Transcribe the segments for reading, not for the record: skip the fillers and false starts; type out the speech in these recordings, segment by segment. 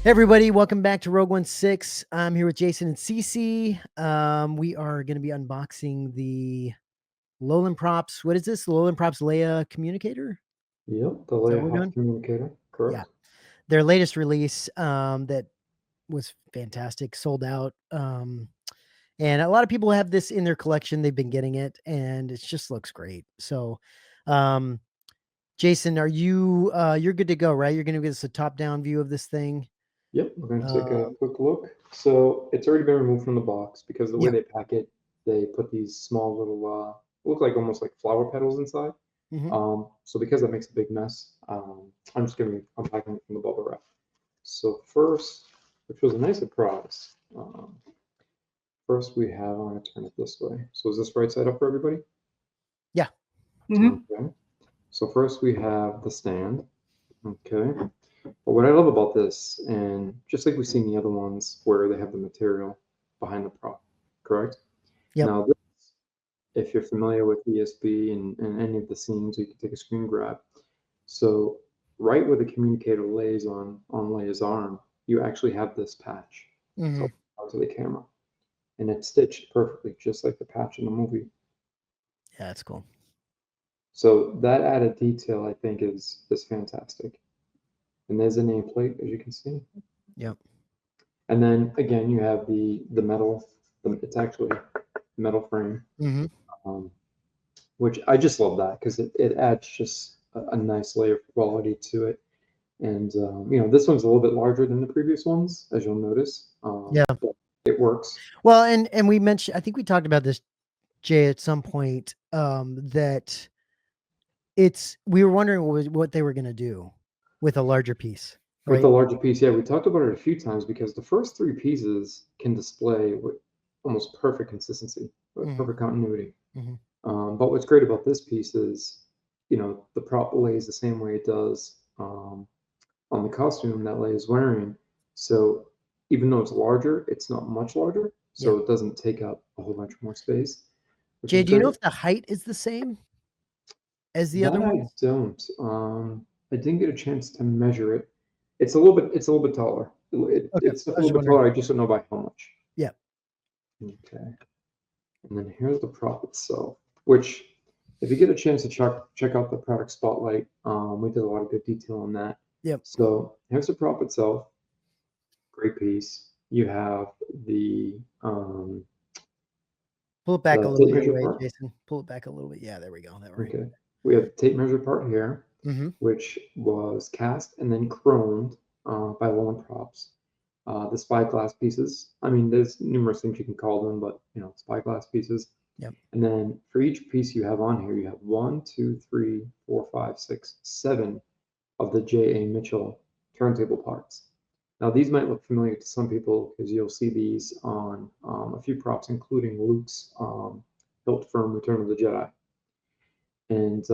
Hey everybody, welcome back to Rogue 16. I'm here with Jason and Cece. We are going to be unboxing the Lowland Props. What is this? Lowland Props Leia Communicator? Yep, the Is that what Leia we're doing? Communicator, Yeah. correct. Their latest release that was fantastic, sold out. And a lot of people have this in their collection. They've been getting it and it just looks great. So, Jason, are you you're good to go, right? You're going to give us a top-down view of this thing. Yep, we're going to take a quick look. So it's already been removed from the box because the way Yeah. they pack it, they put these small little, look like almost like flower petals inside. Mm-hmm. So because that makes a big mess, I'm just going to be unpacking it from the bubble wrap. So first, which was a nice surprise, first we have, I'm going to turn it this way. So is this right side up for everybody? Yeah. Okay. So first we have the stand. Okay. But what I love about this, and just like we've seen the other ones where they have the material behind the prop, correct? Yep. Now, this, if you're familiar with ESB and any of the scenes, you can take a screen grab. So right where the communicator lays on Leia's arm, you actually have this patch Mm-hmm. out to the camera. And it's stitched perfectly, just like the patch in the movie. Yeah, that's cool. So that added detail, I think, is fantastic. And there's a nameplate, as you can see. Yep. And then again, you have the metal. It's actually metal frame, Mm-hmm. um, which I just love that because it adds just a nice layer of quality to it. And this one's a little bit larger than the previous ones, as you'll notice. Yeah. But it works. Well, and we mentioned, I think we talked about this, Jay, at some point, that we were wondering what they were going to do with a larger piece, With right? the larger piece, yeah, we talked about it a few times because the first three pieces can display with almost perfect consistency, with Mm-hmm. perfect continuity. Mm-hmm. But what's great about this piece is, the prop lays the same way it does on the costume that Leia is wearing. So even though it's larger, it's not much larger, Yeah. so it doesn't take up a whole bunch more space, which Jay, is do you know great. if the height is the same as the other That I ones? don't. I didn't get a chance to measure it. It's a little bit taller. Okay. It's a I was little just bit wondering. taller. I just don't know by how much. Yeah. Okay. And then here's the prop itself, which if you get a chance to check out the product spotlight, we did a lot of good detail on that. Yep. So here's the prop itself. Great piece. You have Pull it back a the little tape the other measure way, part. Jason. Pull it back a little bit. Yeah, there we go. That right. Okay. We have the tape measure part here, Mm-hmm. which was cast and then chromed by Lowland Props. The spyglass pieces. I mean, there's numerous things you can call them, but spyglass pieces. Yep. And then for each piece you have on here, you have 1, 2, 3, 4, 5, 6, 7 of the J.A. Mitchell turntable parts. Now, these might look familiar to some people because you'll see these on a few props, including Luke's hilt from Return of the Jedi. And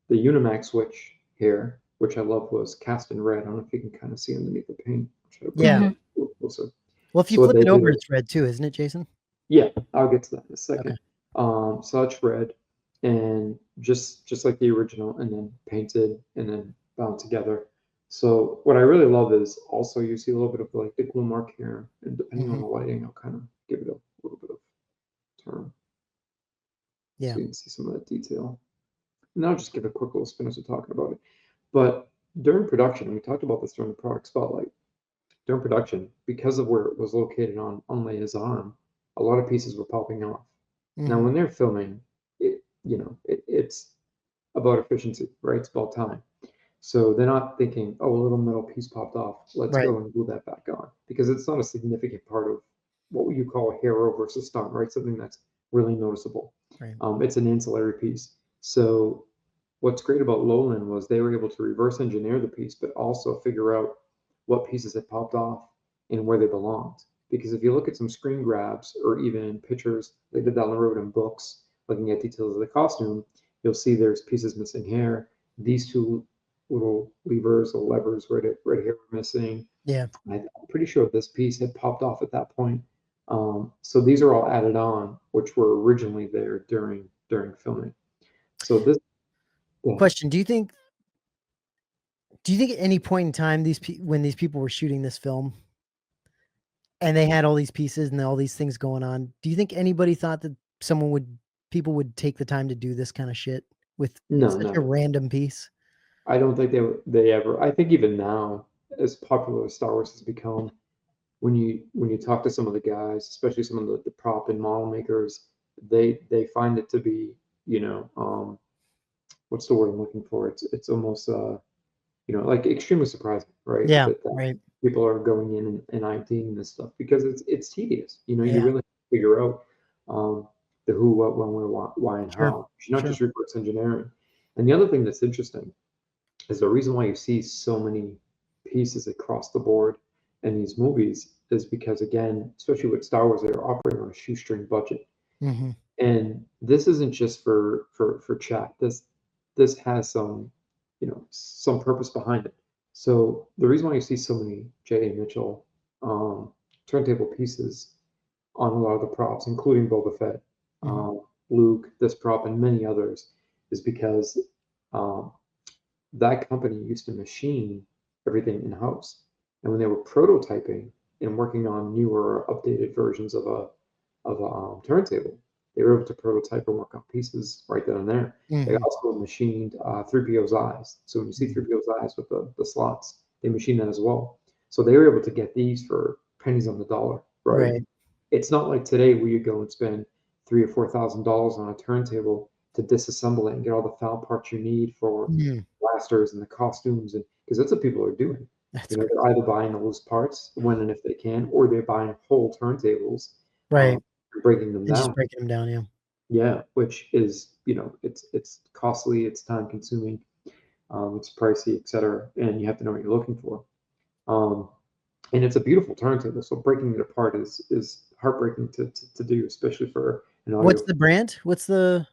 the Unimax switch here, which I love, was cast in red. I don't know if you can kind of see underneath the paint. Yeah. A little closer. Well, if you So what flip they it did over, is, it's red too, isn't it, Jason? yeah, I'll get to that in a Okay. second. So it's red, and just like the original, and then painted and then bound together. So what I really love is also you see a little bit of like the glue mark here, and depending on Mm-hmm. the lighting, I'll kind of give it a little bit of turn Yeah. so you can see some of that detail. And I'll just give a quick little spin as we're talking about it. But during production, and we talked about this during the product spotlight, during production, because of where it was located on Leia's arm, a lot of pieces were popping off. Now, Mm-hmm. when they're filming, it's about efficiency, right? It's about time. So they're not thinking, oh, a little metal piece popped off. Let's Right. go and glue that back on because it's not a significant part of what you call a hero versus stunt, right? Something that's really noticeable. Right. It's an ancillary piece. So what's great about Lowland was they were able to reverse engineer the piece, but also figure out what pieces had popped off and where they belonged. Because if you look at some screen grabs or even pictures, they did down the road in books, looking at details of the costume, you'll see there's pieces missing here. These two little levers or levers right here were missing. Yeah. I'm pretty sure this piece had popped off at that point. So these are all added on, which were originally there during filming. So this, yeah, Question: Do you think Do you think at any point in time when these people were shooting this film and they had all these pieces and all these things going on, do you think anybody thought that people would take the time to do this kind of shit with No, such a never. random piece? I don't think they ever. I think even now, as popular as Star Wars has become, when you talk to some of the guys, especially some of the prop and model makers, they find it to be, you know, what's the word I'm looking for? It's almost like extremely surprising, right? Yeah, That right. people are going in and IDing this stuff because it's tedious. You Yeah, really figure out um, the who, what, when, where, why, and sure, how. You're not sure. just reverse engineering. And the other thing that's interesting is the reason why you see so many pieces across the board in these movies is because, again, especially with Star Wars, they're operating on a shoestring budget. Hmm. And this isn't just for chat. This has some purpose behind it. So the reason why you see so many J.A. Mitchell um, turntable pieces on a lot of the props, including Boba Fett, Hmm. Luke, this prop, and many others, is because um, that company used to machine everything in house. And when they were prototyping and working on newer, updated versions of a turntable, they were able to prototype and work on pieces right then and there. They Hmm. also machined 3PO's eyes. So when you see Hmm. 3PO's eyes with the slots, they machine that as well. So they were able to get these for pennies on the dollar, right? Right. It's not like today where you go and spend $3,000 or $4,000 on a turntable to disassemble it and get all the foul parts you need for Mm, blasters and the costumes, and because that's what people are doing. that's They're crazy. either buying the loose parts when and if they can, or they're buying whole turntables, Right. and breaking them And just down. breaking them down. Yeah. Yeah, which is it's costly, it's time consuming, it's pricey, etc. And you have to know what you're looking for. Um, and it's a beautiful turntable, so breaking it apart is heartbreaking to do, especially for an What's audio. the brand? What's the?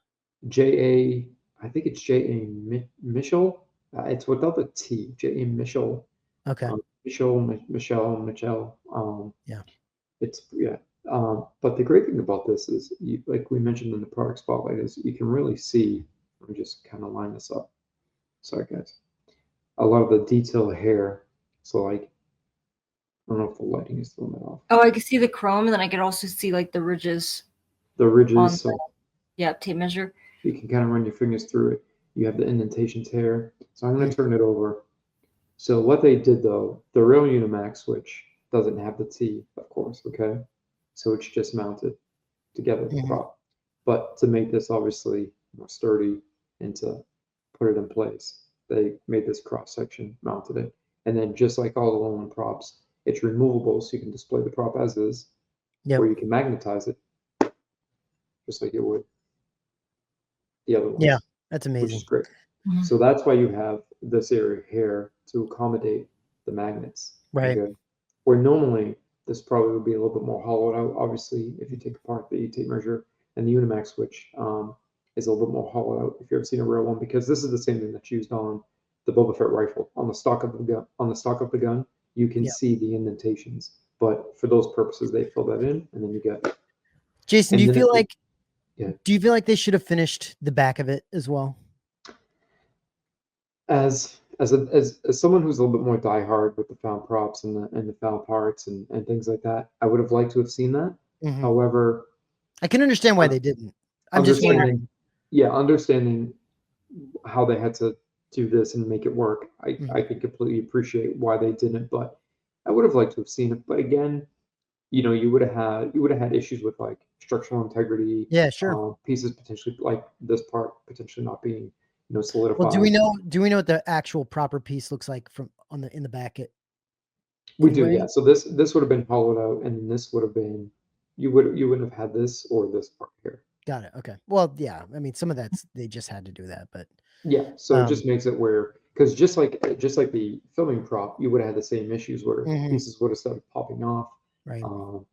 J.A. I think it's J.A. Mitchell. It's without the T. J.A. Mitchell. Okay. Michelle. Yeah. It's yeah. But the great thing about this is, like we mentioned in the product spotlight, is you can really see. Let me just kind of line this up. Sorry, guys. A lot of the detail here. So like, I don't know if the lighting is throwing that off. Oh, I can see the chrome, and then I could also see like the ridges The on ridges. the So tape measure. you can kind of run your fingers through it. You have the indentations here. So I'm going Mm, to turn it over. So what they did though, the real Unimax switch doesn't have the T, of course, okay? So it's just mounted together, the mhm. prop. But to make this obviously more sturdy and to put it in place, they made this cross section, mounted it. And then just like all the Lowland props, it's removable so you can display the prop as is, Yep. or you can magnetize it just like it would the other Yeah. ones, That's which amazing. is great. Mhm. So that's why you have this area here to accommodate the magnets. Right. Okay. Where normally this probably would be a little bit more hollowed out. Obviously, if you take apart the tape measure and the Unimax switch is a little bit more hollowed out if you've ever seen a real one, because this is the same thing that's used on the Boba Fett rifle. On the stock of the gun, you can Yeah. see the indentations. But for those purposes, they fill that in, and then you get. Jason, And then if you, yeah, do you feel like they should have finished the back of it as well? as someone who's a little bit more diehard with the found props and the found parts and things like that, I would have liked to have seen that. Hmm. However, I can understand why un- they didn't. I'm just Yeah. wondering. understanding, yeah, understanding how they had to do this and make it work, I Mhm. can completely appreciate why they didn't. But I would have liked to have seen it. But again, you would have had issues with like structural integrity, Yeah, sure. pieces potentially like this part potentially not being Well, solidified. do we know what the actual proper piece looks like from on the in the back it We do, yeah. anybody? So this would have been hollowed out, and this would have been you wouldn't have had this or this part here. Got it. Okay. Well, yeah. I mean, some of that's they just had to do that, but Yeah. So it um just makes it where because just like the filming prop, you would have had the same issues where mhm, pieces would have started popping off, right. um,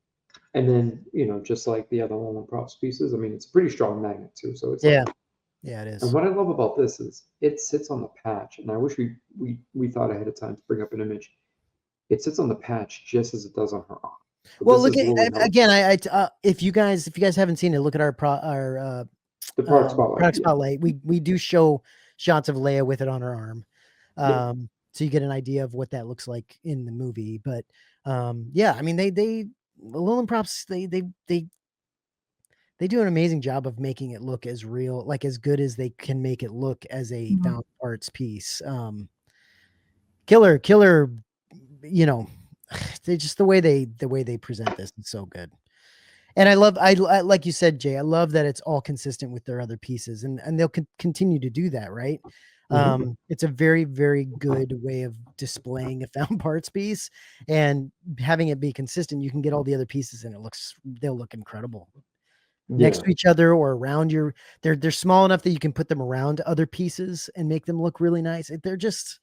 and then just like the other Lowland props pieces. I mean, it's a pretty strong magnet too, so it's Yeah. like. Yeah, it And is. what I love about this is it sits on the patch, and I wish we thought ahead of time to bring up an image. It sits on the patch just as it does on her arm. So Well, this look is at Lowland again. If you guys haven't seen it, look at our the product spotlight. product Yeah. spotlight. We do show shots of Leia with it on her arm. Yep. Um, so you get an idea of what that looks like in the movie. But yeah, I mean, Lowland Props, they do an amazing job of making it look as real, like as good as they can make it look as a Mhm. found parts piece. Killer, you know, they just the way they present this is so good. And I like you said, Jay, I love that it's all consistent with their other pieces, and they'll continue to do that, right? Mhm. It's a very, very good way of displaying a found parts piece and having it be consistent. You can get all the other pieces and they'll look incredible next Yeah. to each other or around your. They're small enough that you can put them around other pieces and make them look really nice. They're just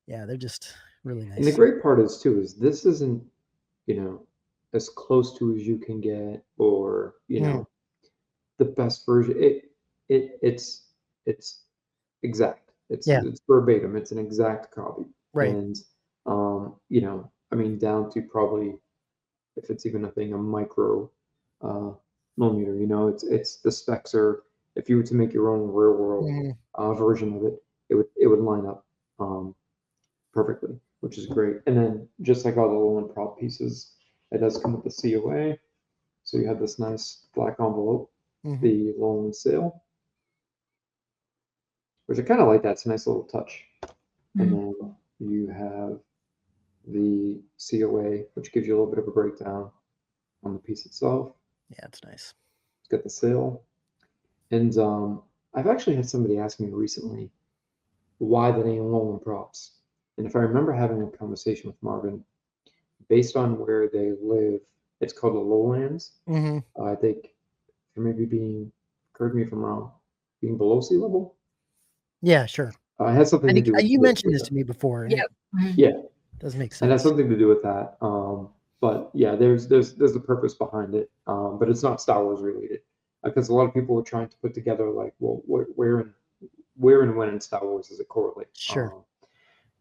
really And the nice. great part is too is this isn't, you know, as close to as you can get, or Mm, the best version. It's exact. yeah, It's verbatim. It's an exact copy. right. And I mean, down to probably, if it's even a thing, a micro uh, millimeter. It's the specs are. If you were to make your own real world Mhm. version of it, it would line up um, perfectly, which is great. And then just like all the Lowland prop pieces, it does come with the COA. So you have this nice black envelope, Mhm. the Lowland sale, which I kind of like that. It's a nice little touch. And Mhm. then you have the COA, which gives you a little bit of a breakdown on the piece itself. Yeah, it's nice. It's got the sale. And I've actually had somebody ask me recently why the name Lowland Props. And if I remember having a conversation with Marvin, based on where they live, it's called the Lowlands. Mhm. I think for maybe being, correct me if I'm wrong, being below sea level. Yeah, sure. It has something I to think do you mentioned with this that. to me before, and it Yep. Mhm. Yeah, does make and that's sense. something to do with that. But yeah, there's a purpose behind it. But it's not Star Wars related because a lot of people are trying to put together like, well, where and when in Star Wars does it correlate? Sure.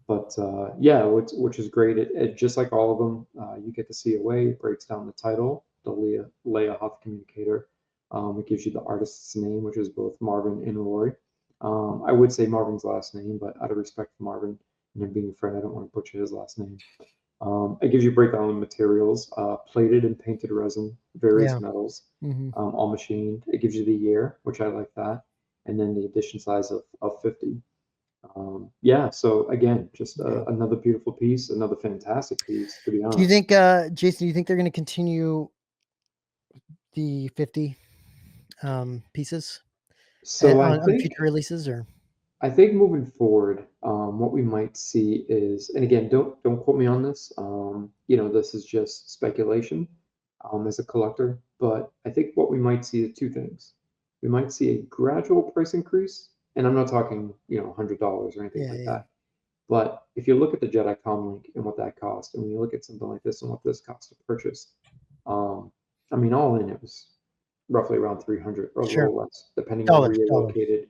But yeah, which is great. It just like all of them, you get the COA. It breaks down the title, the Leia Communicator. It gives you the artist's name, which is both Marvin and Rory. I would say Marvin's last name, but out of respect for Marvin and him being a friend, I don't want to butcher his last name. It gives you a breakdown of materials, plated and painted resin, various Yeah. metals, Mhm. all machined. It gives you the year, which I like that, and then the edition size of 50. Yeah, so again, just Yeah. another beautiful piece, another fantastic piece, to be Do you honest. think, Jason, do you think they're gonna continue the 50, pieces, So on future releases or? I think moving forward, what we might see is, and again, don't quote me on this. This is just speculation as a collector, but I think what we might see is two things. We might see a gradual price increase, and I'm not talking, $100 or anything Yeah, like yeah. that. But if you look at the Jedi Comlink and what that cost, and when you look at something like this and what this cost to purchase, um, I mean, all in, it was roughly around 300 or a Sure. little less, depending on where you're Dollar. located.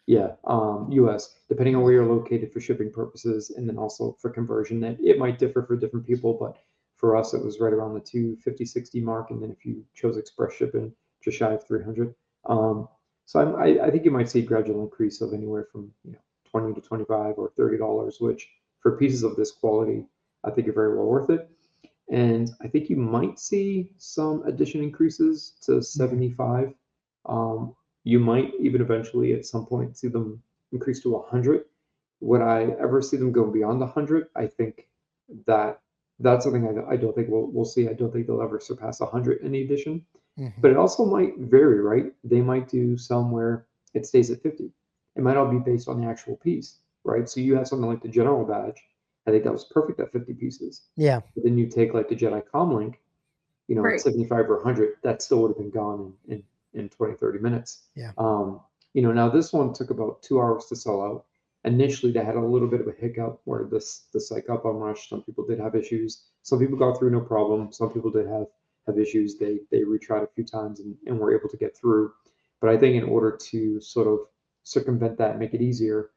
Yeah, US, depending on Yeah. where you're located for shipping purposes, and then also for conversion, that it might differ for different people, but for us, it was right around the 250-60 mark, and then if you chose express shipping, just shy of 300. Um, so I think you might see a gradual increase of anywhere from 20 to 25 or $30, which for pieces of this quality, I think are very well worth it. And I think you might see some addition increases to Mhm. 75. Um, you might even eventually at some point see them increase to 100. Would I ever see them go beyond 100? I think that that's something I don't think we'll see. I don't think they'll ever surpass 100 in the edition. Mhm. But it also might vary, right? They might do some where it stays at 50. It might all be based on the actual piece, right? So you have something like the General Badge. I think that was perfect at 50 pieces. Yeah. But then you take like the Jedi Comlink, at Right. 75 or 100, that still would have been gone in 20, 30 minutes. Yeah. Now this one took about 2 hours to sell out. Initially, they had a little bit of a hiccup where the site got bum rushed. Some people did have issues. Some people got through no problem. Some people did have issues. They retried a few times and were able to get through. But I think in order to sort of circumvent that, make it easier,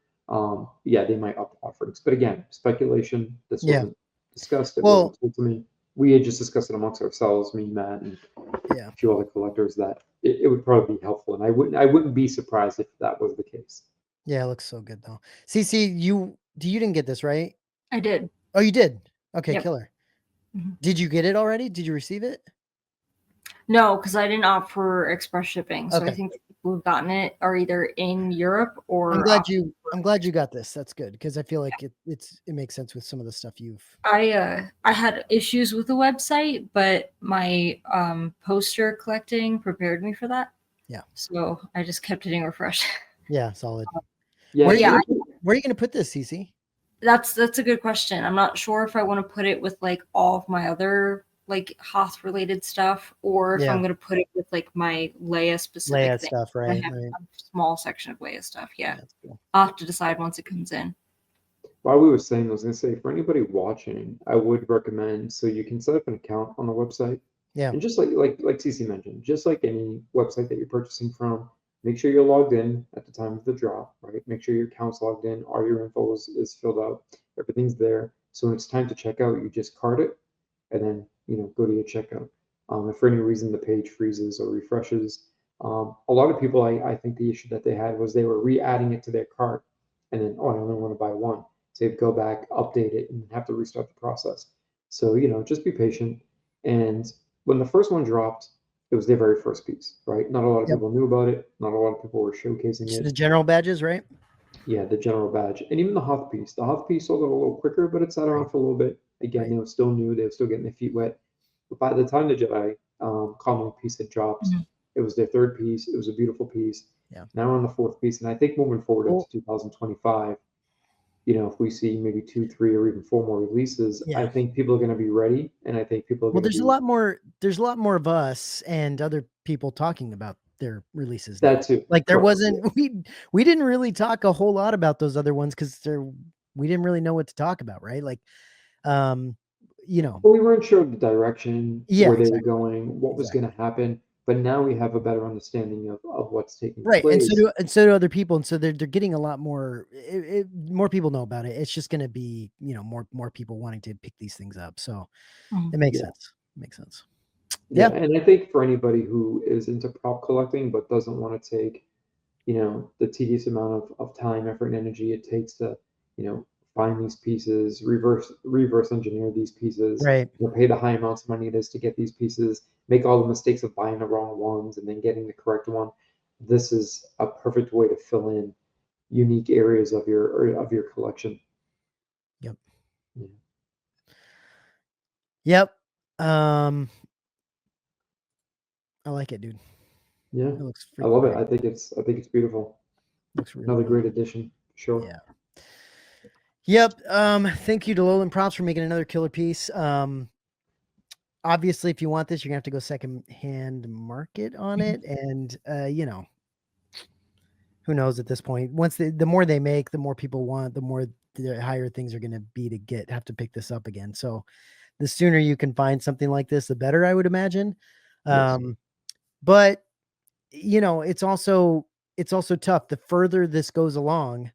yeah, they might up the offerings. But again, speculation. This Yeah. wasn't discussed. It Well, wasn't told to me. We had just discussed it amongst ourselves, me, Matt, and yeah. a few other collectors, that it would probably be helpful, and I wouldn't be surprised if that was the case. Yeah, it looks so good though. CC, you didn't get this, right? I did. Oh, you did. Okay, Yep. killer. Mhm. Did you get it already? Did you receive it? No, because I didn't opt for express shipping. So I Okay. think the people who've gotten it are either in Europe or I'm glad you got this. That's good because I feel like it makes sense with some of the stuff you've. I had issues with the website, but my poster collecting prepared me for that. Yeah. So I just kept hitting refresh. Yeah, solid. Yeah, Where are Yeah, you gonna put this, Cece? that's a good question. I'm not sure if I want to put it with like all of my other like Hoth related stuff, or if Yeah. I'm gonna put it with like my Leia specific Leia thing. stuff, I right? have Right. a small section of Leia stuff. Yeah, That's cool. I'll have to decide once it comes in. while we were saying, I was going to say, for anybody watching, I would recommend so you can set up an account on the website. Yeah. And just like TC mentioned, just like any website that you're purchasing from, make sure you're logged in at the time of the drop, right? Make sure your account's logged in, all your info is filled out, everything's there. So when it's time to check out, you just card it and then go to your checkout. If for any reason the page freezes or refreshes, a lot of people, I think the issue that they had was they were re-adding it to their cart, and then I only want to buy one. So they'd go back, update it, and have to restart the process. So just be patient. And when the first one dropped, it was their very first piece, right? Not a lot of Yep. people knew about it. Not a lot of people were showcasing Just it. the general badges, right? Yeah, the general badge, and even the Hoth piece. The Hoth piece sold it a little quicker, but it sat around Right. for a little bit. Again, Right. they were still new. They were still getting their feet wet. But by the time the Jedi common piece had dropped, Mhm. it was their third piece. It was a beautiful piece. Yeah. Now we're on the fourth piece, and I think moving forward Well, into 2025, if we see maybe 2, 3, or even 4 more releases, I yeah. think people are going to be ready, and I think people are Well, going to there's a be lot more. There's a lot more of us and other people talking about their releases now. that too. Like there Correct. wasn't we didn't really talk a whole lot about those other ones because we didn't really know what to talk about, right? Like, you know, Well, we weren't sure of the direction, yeah, where they were exactly, going, what was going exactly. to happen, but now we have a better understanding of what's taking Right, and place. so do other people, and so they're getting a lot more. More people know about it. It's just going to be more people wanting to pick these things up. So Mhm. it makes Yeah. sense. Makes sense. Yeah, Yeah. and I think for anybody who is into prop collecting but doesn't want to take, the tedious amount of time, effort, and energy it takes to, find these pieces, reverse engineer these pieces, Right. pay the high amounts of money it is to get these pieces, make all the mistakes of buying the wrong ones and then getting the correct one. This is a perfect way to fill in unique areas of your collection. Yep. Yeah. Yep. I like it, dude. Yeah, It looks I freaking love it. great. I think it's beautiful. Looks really Another cool. great addition, sure. Yeah. Yep. Thank you to Lowland Props for making another killer piece. Obviously, if you want this, you're gonna have to go second-hand market on it, and who knows at this point. Once the more they make, the more people want, the higher things are gonna be to have to pick this up again. So the sooner you can find something like this, the better, I would imagine. Yes. But it's also tough. The further this goes along,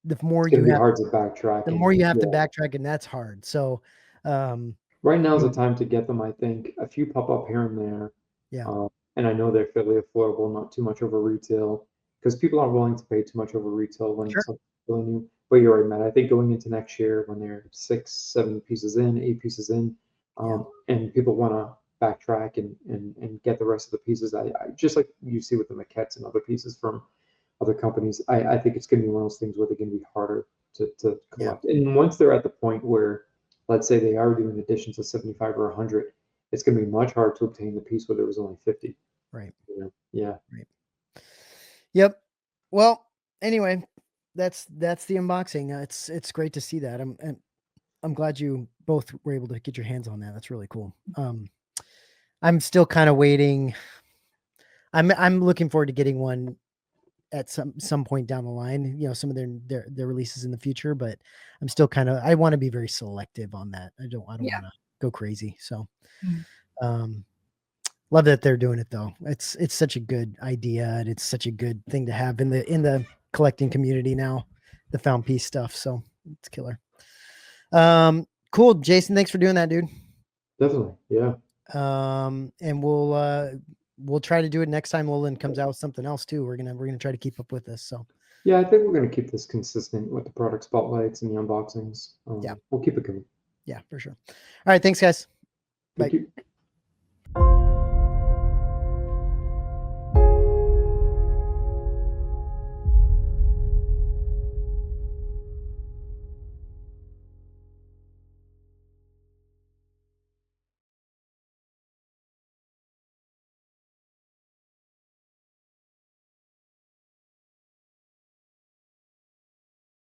the more It's going you to be have hard to backtrack, the more and you have to yeah. backtrack, and that's hard. So, Right now is you the know, time to get them. I think a few pop up here and there, yeah, and I know they're fairly affordable, not too much over retail, because people aren't willing to pay too much over retail when sure, it's something really new. But you're right, Matt. I think going into next year, when they're 6, 7 pieces in, 8 pieces in, yeah, and people want to backtrack and get the rest of the pieces, I just like you see with the maquettes and other pieces from other companies, I think it's going to be one of those things where they're going to be harder to yeah, collect. And once they're at the point where, let's say they are doing additions of 75 or 100, it's going to be much harder to obtain the piece where there was only 50. right, Yeah. right. Yep. Well, anyway, that's the unboxing. It's great to see that. I'm glad you both were able to get your hands on that. That's really cool. I'm still kind of waiting. I'm looking forward to getting one at some point down the line, some of their releases in the future, but I'm still I want to be very selective on that. I don't Yeah. want to go crazy. So, Mhm. love that they're doing it though. It's such a good idea, and it's such a good thing to have in the collecting community now, the found piece stuff. So it's killer. Cool. Jason, thanks for doing that, dude. Definitely. Yeah. And we'll try to do it next time Lowland comes out with something else too. We're gonna try to keep up with this. So Yeah, I think we're going to keep this consistent with the product spotlights and the unboxings. Yeah. We'll keep it going. Yeah, for sure. All right. Thanks, guys. Thank Bye. you.